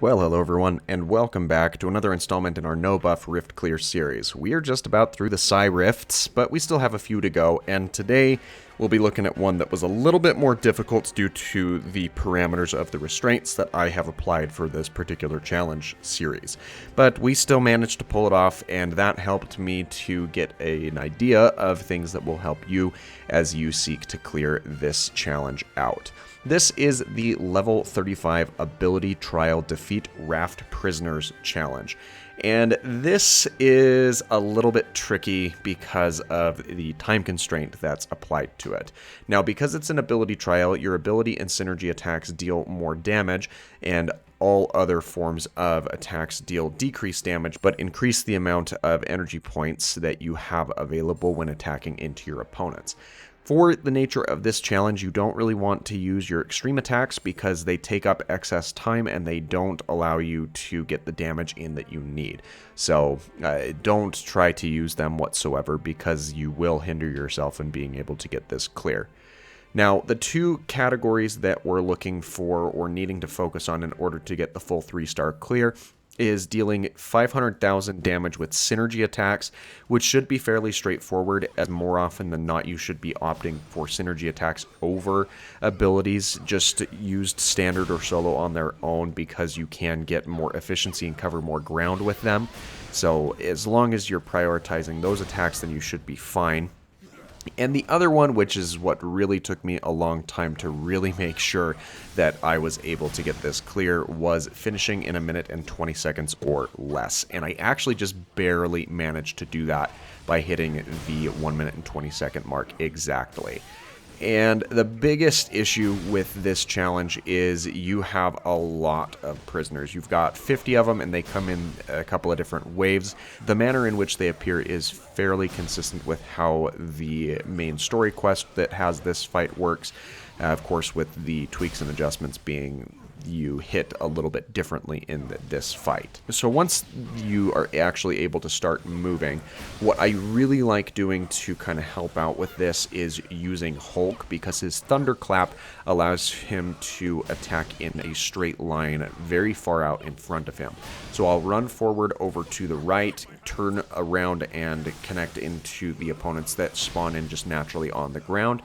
Well, hello everyone, and welcome back to another installment in our No Buff Rift Clear series. We are just about through the Psi Rifts, but we still have a few to go, and today we'll be looking at one that was a little bit more difficult due to the parameters of the restraints that I have applied for this particular challenge series. But we still managed to pull it off, and that helped me to get an idea of things that will help you as you seek to clear this challenge out. This is the level 35 ability trial defeat Raft prisoners challenge. And this is a little bit tricky because of the time constraint that's applied to it. Now, because it's an ability trial, your ability and synergy attacks deal more damage, and all other forms of attacks deal decreased damage, but increase the amount of energy points that you have available when attacking into your opponents. For the nature of this challenge, you don't really want to use your extreme attacks because they take up excess time and they don't allow you to get the damage in that you need. So don't try to use them whatsoever because you will hinder yourself in being able to get this clear. Now, the two categories that we're looking for or needing to focus on in order to get the full 3-star clear is dealing 500,000 damage with synergy attacks, which should be fairly straightforward, as more often than not you should be opting for synergy attacks over abilities just used standard or solo on their own because you can get more efficiency and cover more ground with them. So as long as you're prioritizing those attacks, then you should be fine. And the other one, which is what really took me a long time to really make sure that I was able to get this clear, was finishing in 1 minute and 20 seconds or less. And I actually just barely managed to do that by hitting the 1 minute and 20 second mark exactly. And the biggest issue with this challenge is you have a lot of prisoners. You've got 50 of them, and they come in a couple of different waves. The manner in which they appear is fairly consistent with how the main story quest that has this fight works. Of course, with the tweaks and adjustments being you hit a little bit differently in this fight. So once you are actually able to start moving, what I really like doing to kind of help out with this is using Hulk, because his thunderclap allows him to attack in a straight line very far out in front of him. So I'll run forward over to the right, turn around and connect into the opponents that spawn in just naturally on the ground,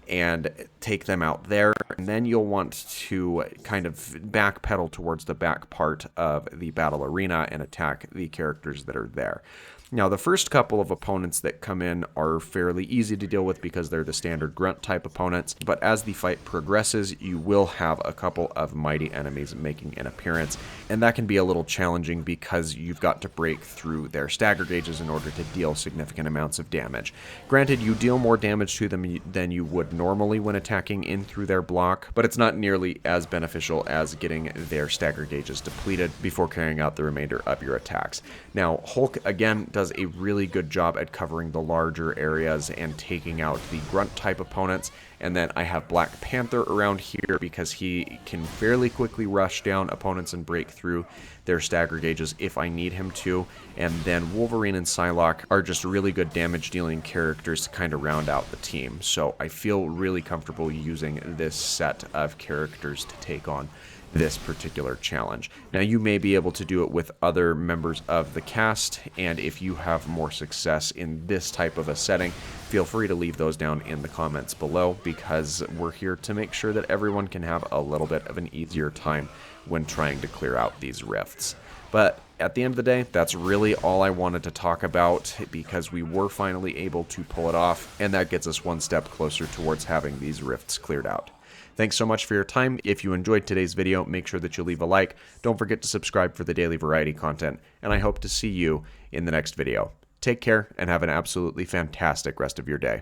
and take them out there. And then you'll want to kind of backpedal towards the back part of the battle arena and attack the characters that are there. Now, the first couple of opponents that come in are fairly easy to deal with because they're the standard grunt type opponents, but as the fight progresses, you will have a couple of mighty enemies making an appearance, and that can be a little challenging because you've got to break through their stagger gauges in order to deal significant amounts of damage. Granted, you deal more damage to them than you would normally when attacking in through their block, but it's not nearly as beneficial as getting their stagger gauges depleted before carrying out the remainder of your attacks. Now, Hulk, again, does a really good job at covering the larger areas and taking out the grunt type opponents. And then I have Black Panther around here because he can fairly quickly rush down opponents and break through their stagger gauges if I need him to. And then Wolverine and Psylocke are just really good damage dealing characters to kind of round out the team. So I feel really comfortable using this set of characters to take on this particular challenge. Now, you may be able to do it with other members of the cast, and if you have more success in this type of a setting, feel free to leave those down in the comments below, because we're here to make sure that everyone can have a little bit of an easier time when trying to clear out these rifts. But at the end of the day, that's really all I wanted to talk about, because we were finally able to pull it off, and that gets us one step closer towards having these rifts cleared out. Thanks so much for your time. If you enjoyed today's video, make sure that you leave a like. Don't forget to subscribe for the daily variety content, and I hope to see you in the next video. Take care and have an absolutely fantastic rest of your day.